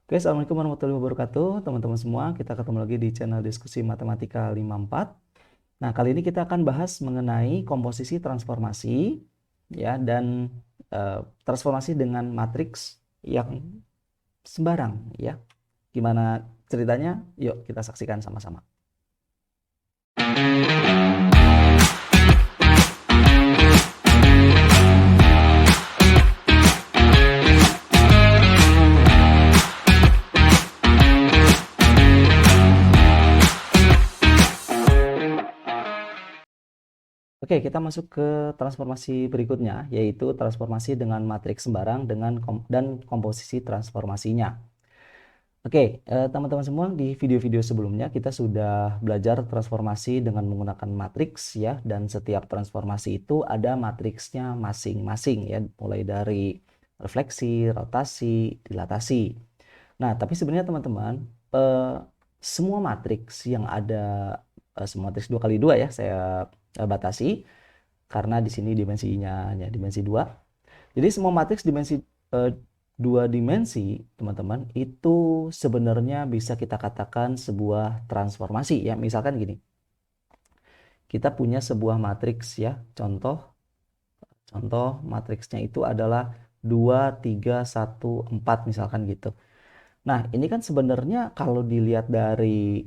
Oke, Assalamualaikum warahmatullahi wabarakatuh. Teman-teman semua, kita ketemu lagi di channel diskusi matematika 54. Nah, kali ini kita akan bahas mengenai komposisi transformasi ya dan transformasi dengan matriks yang sembarang ya. Gimana ceritanya? Yuk kita saksikan sama-sama. Oke, kita masuk ke transformasi berikutnya, yaitu transformasi dengan matriks sembarang dan komposisi transformasinya. Oke, teman-teman semua, di video-video sebelumnya kita sudah belajar transformasi dengan menggunakan matriks ya, dan setiap transformasi itu ada matriksnya masing-masing ya, mulai dari refleksi, rotasi, dilatasi. Nah, tapi sebenarnya teman-teman, semua matriks yang ada, semua matriks 2 kali 2 ya, saya batasi karena di sini dimensinya hanya dimensi 2. Jadi semua matriks dimensi 2 dimensi, teman-teman, itu sebenarnya bisa kita katakan sebuah transformasi ya. Misalkan gini, kita punya sebuah matriks ya, contoh matriksnya itu adalah 2, 3, 1, 4 misalkan gitu. Nah, ini kan sebenarnya kalau dilihat dari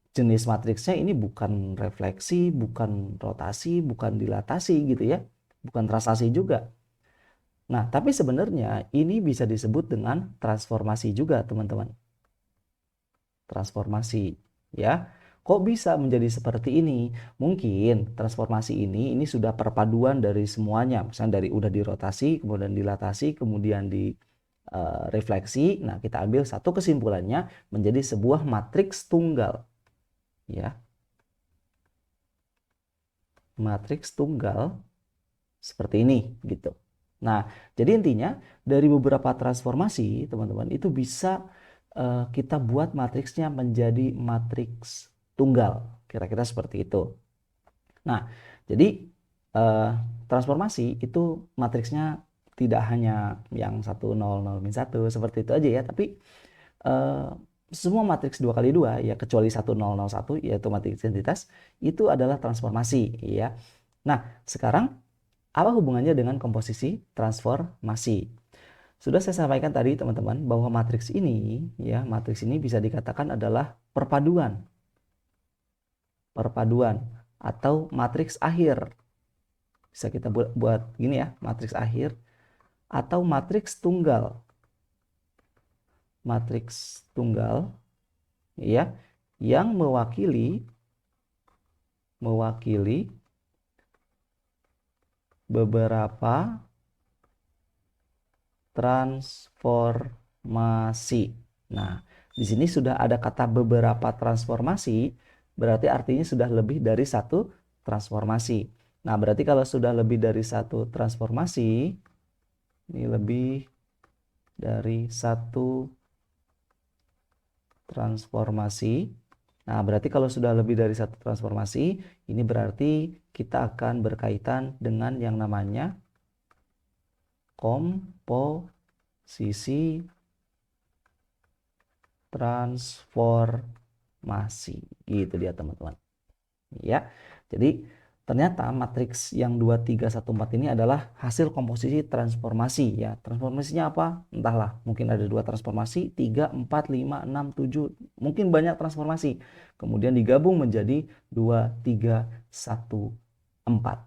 jenis matriksnya ini bukan refleksi, bukan rotasi, bukan dilatasi gitu ya. Bukan translasi juga. Nah, tapi sebenarnya ini bisa disebut dengan transformasi juga, teman-teman. Transformasi, ya. Kok bisa menjadi seperti ini? Mungkin transformasi ini sudah perpaduan dari semuanya. Misalnya dari udah dirotasi, kemudian dilatasi, kemudian di refleksi. Nah, kita ambil satu kesimpulannya menjadi sebuah matriks tunggal. Ya. Matriks tunggal seperti ini gitu. Nah, jadi intinya dari beberapa transformasi, teman-teman, itu bisa kita buat matriksnya menjadi matriks tunggal. Kira-kira seperti itu. Nah, jadi transformasi itu matriksnya tidak hanya yang 1, 0, 0, min 1, seperti itu aja ya, tapi semua matriks 2 kali 2 ya, kecuali 1, 0, 0, 1, yaitu matriks identitas, itu adalah transformasi ya. Nah, sekarang apa hubungannya dengan komposisi transformasi? Sudah saya sampaikan tadi teman-teman bahwa matriks ini ya, matriks ini bisa dikatakan adalah perpaduan atau matriks akhir. Bisa kita buat gini ya, matriks akhir atau matriks tunggal. Matriks tunggal ya, yang mewakili beberapa transformasi. Nah, di sini sudah ada kata beberapa transformasi, berarti artinya sudah lebih dari satu transformasi. Nah, berarti kalau sudah lebih dari satu transformasi, ini lebih dari satu transformasi. Nah, berarti kalau sudah lebih dari satu transformasi, ini berarti kita akan berkaitan dengan yang namanya komposisi transformasi. Gitu dia, teman-teman. Ya. Jadi ternyata matriks yang 2, 3, 1, 4 ini adalah hasil komposisi transformasi ya. Transformasinya apa? Entahlah, mungkin ada 2 transformasi, 3, 4, 5, 6, 7, mungkin banyak transformasi. Kemudian digabung menjadi 2, 3, 1, 4.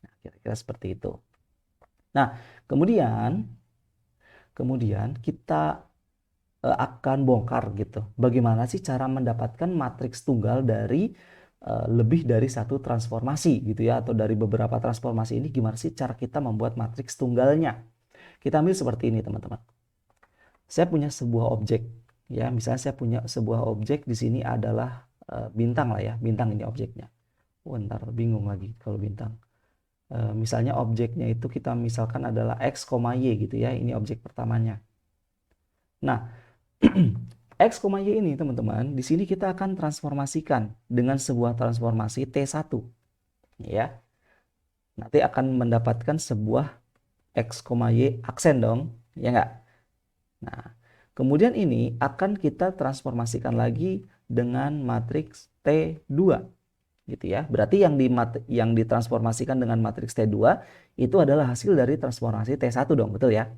Nah, kira-kira seperti itu. Nah, kemudian kita akan bongkar gitu. Bagaimana sih cara mendapatkan matriks tunggal dari lebih dari satu transformasi gitu ya, atau dari beberapa transformasi ini, gimana sih cara kita membuat matriks tunggalnya? Kita ambil seperti ini, teman-teman. Saya punya sebuah objek ya, misalnya saya punya sebuah objek, di sini adalah bintang lah ya, bintang ini objeknya. Ntar bingung lagi kalau bintang. Misalnya objeknya itu kita misalkan adalah x, y gitu ya, ini objek pertamanya. Nah, X, Y ini teman-teman, di sini kita akan transformasikan dengan sebuah transformasi T1. Ya. Nanti akan mendapatkan sebuah X, Y aksen dong, ya enggak? Nah, Kemudian ini akan kita transformasikan lagi dengan matriks T2 gitu ya. Berarti yang ditransformasikan dengan matriks T2 itu adalah hasil dari transformasi T1 dong, betul ya?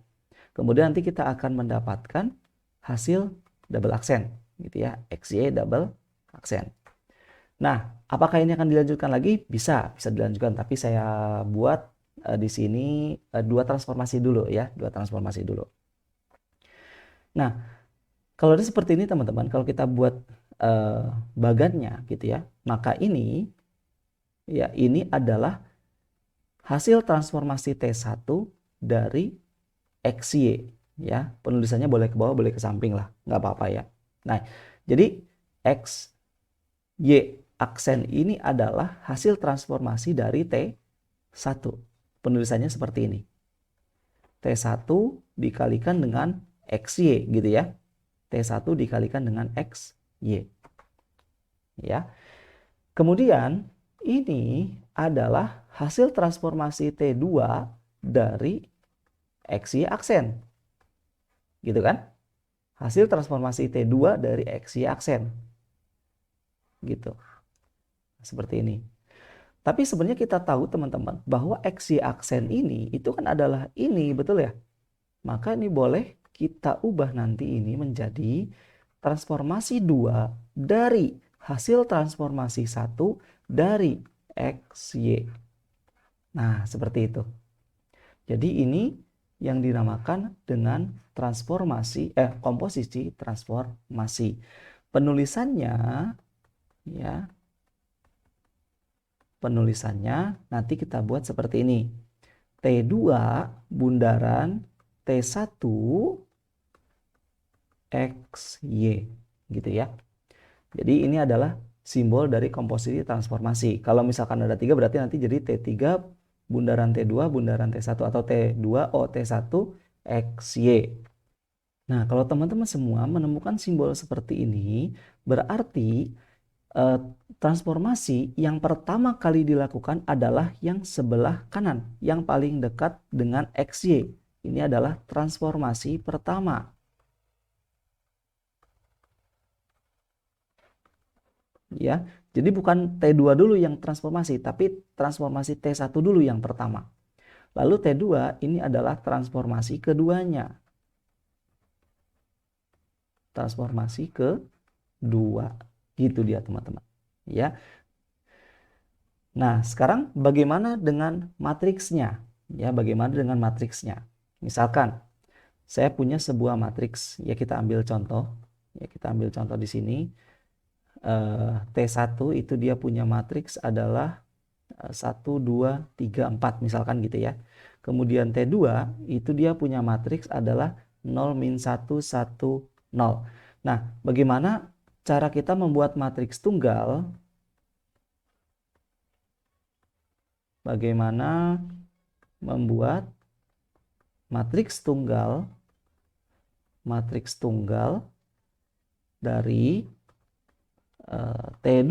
Kemudian nanti kita akan mendapatkan hasil double aksen gitu ya, XY double aksen. Nah, apakah ini akan dilanjutkan lagi? Bisa dilanjutkan, tapi saya buat di sini dua transformasi dulu ya, dua transformasi dulu. Nah, kalau ada seperti ini teman-teman, kalau kita buat bagannya gitu ya, maka ini adalah hasil transformasi T1 dari XY ya. Penulisannya boleh ke bawah, boleh ke samping lah, nggak apa-apa ya. Nah, jadi XY aksen ini adalah hasil transformasi dari T1. Penulisannya seperti ini. T1 dikalikan dengan XY gitu ya. T1 dikalikan dengan XY. Ya. Kemudian ini adalah hasil transformasi T2 dari XY aksen. Gitu kan? Hasil transformasi T2 dari XY aksen. Gitu. Seperti ini. Tapi sebenarnya kita tahu teman-teman bahwa XY aksen ini itu kan adalah ini, betul ya? Maka ini boleh kita ubah nanti ini menjadi transformasi 2 dari hasil transformasi 1 dari XY. Nah, seperti itu. Jadi ini yang dinamakan dengan komposisi transformasi. Penulisannya ya. Penulisannya nanti kita buat seperti ini. T2 bundaran T1 XY gitu ya. Jadi ini adalah simbol dari komposisi transformasi. Kalau misalkan ada 3 berarti nanti jadi T3 bundaran T2 bundaran T1 atau T2 T1 XY. Nah, kalau teman-teman semua menemukan simbol seperti ini, berarti transformasi yang pertama kali dilakukan adalah yang sebelah kanan, yang paling dekat dengan XY. Ini adalah transformasi pertama. Ya, jadi bukan T2 dulu yang transformasi, tapi transformasi T1 dulu yang pertama. Lalu T2 ini adalah transformasi keduanya. Transformasi kedua. Gitu dia teman-teman. Ya. Nah, sekarang bagaimana dengan matriksnya? Ya, bagaimana dengan matriksnya? Misalkan saya punya sebuah matriks, ya kita ambil contoh. Ya, kita ambil contoh di sini. T1 itu dia punya matriks adalah 1 2 3 4 misalkan gitu ya. Kemudian T2 itu dia punya matriks adalah 0 min 1 1 0. Nah, bagaimana cara kita membuat matriks tunggal? Bagaimana membuat matriks tunggal dari T2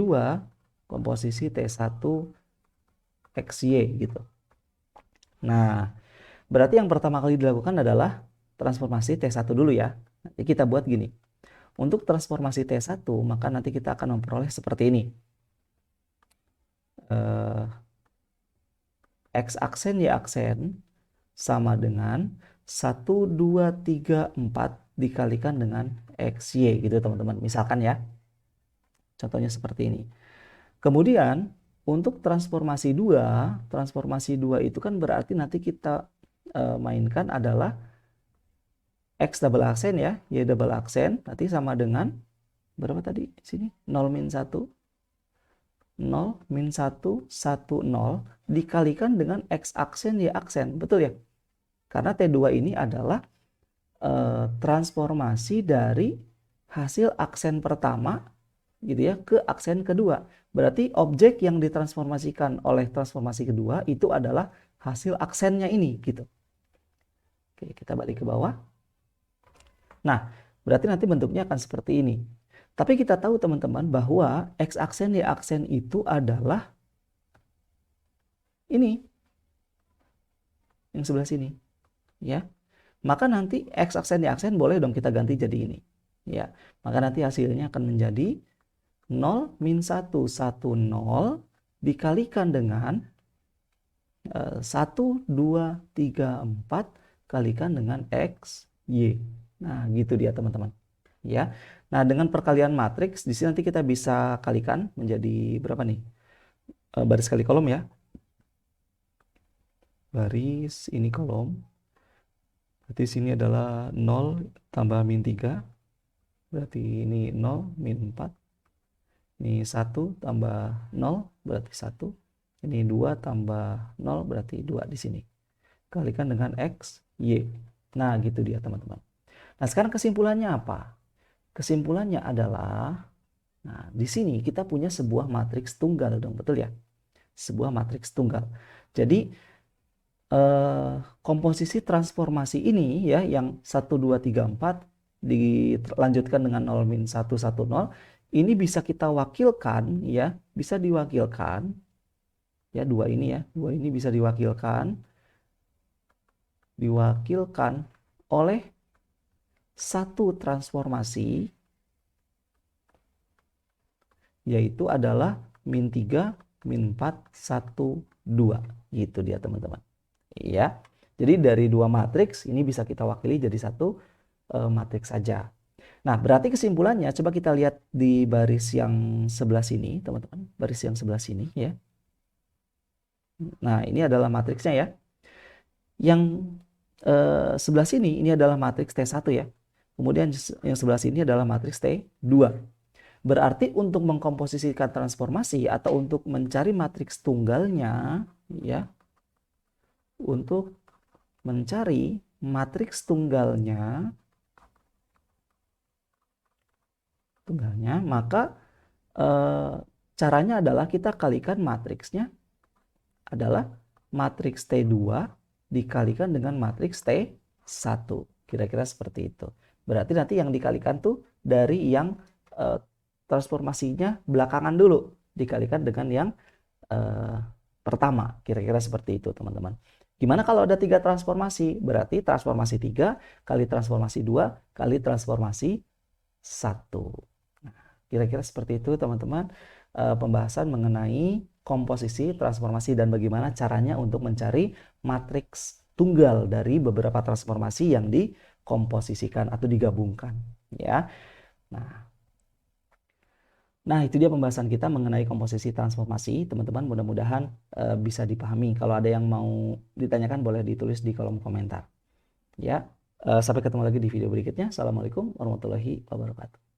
komposisi T1 XY gitu. Nah, berarti yang pertama kali dilakukan adalah transformasi T1 dulu ya. Nanti kita buat gini. Untuk transformasi T1, maka nanti kita akan memperoleh seperti ini. X aksen Y aksen sama dengan 1, 2, 3, 4 dikalikan dengan XY gitu teman-teman. Misalkan ya. Contohnya seperti ini. Kemudian untuk transformasi 2 itu kan berarti nanti kita mainkan adalah X double aksen ya, Y double aksen nanti sama dengan berapa tadi sini? 0 min 1 0 min 1 1 0 dikalikan dengan X aksen Y aksen, betul ya? Karena T2 ini adalah transformasi dari hasil aksen pertama gitu ya ke aksen kedua. Berarti objek yang ditransformasikan oleh transformasi kedua itu adalah hasil aksennya ini gitu. Oke, kita balik ke bawah. Nah, berarti nanti bentuknya akan seperti ini. Tapi kita tahu teman-teman bahwa X aksen Y aksen itu adalah ini. Yang sebelah sini. Ya. maka nanti X aksen Y aksen boleh dong kita ganti jadi ini. Ya, maka nanti hasilnya akan menjadi 0 min 1, 1, 0 dikalikan dengan 1, 2, 3, 4 kalikan dengan X, Y. Nah, gitu dia teman-teman. Ya. Nah, dengan perkalian matriks di sini nanti kita bisa kalikan menjadi berapa nih? Baris kali kolom ya. Baris ini kolom. Berarti sini adalah 0 tambah min 3. Berarti ini 0 min 4. Ini 1 tambah 0 berarti 1. Ini 2 tambah 0 berarti 2 di sini. Kalikan dengan X, Y. Nah, gitu dia teman-teman. Nah, sekarang kesimpulannya apa? Kesimpulannya adalah, nah di sini kita punya sebuah matriks tunggal dong, betul ya? Sebuah matriks tunggal. Jadi komposisi transformasi ini ya yang 1, 2, 3, 4 dilanjutkan dengan 0 min 1, 1, 0 ini bisa kita wakilkan ya, bisa diwakilkan ya dua ini bisa diwakilkan oleh satu transformasi yaitu adalah min 3, min 4, 1, 2 gitu dia teman-teman. Ya. Jadi dari dua matriks ini bisa kita wakili jadi satu matriks saja. Nah, berarti kesimpulannya coba kita lihat di baris yang sebelah sini, teman-teman. Baris yang sebelah sini ya. Nah, ini adalah matriksnya ya. Yang sebelah sini ini adalah matriks T1 ya. Kemudian yang sebelah sini adalah matriks T2. Berarti untuk mengkomposisikan transformasi atau untuk mencari matriks tunggalnya ya. Untuk mencari matriks tunggalnya maka caranya adalah kita kalikan matriksnya adalah matriks T2 dikalikan dengan matriks T1. Kira-kira seperti itu. Berarti nanti yang dikalikan tuh dari yang transformasinya belakangan dulu dikalikan dengan yang pertama. Kira-kira seperti itu teman-teman. Gimana kalau ada 3 transformasi? Berarti transformasi 3 kali transformasi 2 kali transformasi 1. Kira-kira seperti itu teman-teman pembahasan mengenai komposisi, transformasi, dan bagaimana caranya untuk mencari matriks tunggal dari beberapa transformasi yang dikomposisikan atau digabungkan. Ya. Nah, itu dia pembahasan kita mengenai komposisi transformasi. Teman-teman mudah-mudahan bisa dipahami. Kalau ada yang mau ditanyakan boleh ditulis di kolom komentar. Ya, sampai ketemu lagi di video berikutnya. Assalamualaikum warahmatullahi wabarakatuh.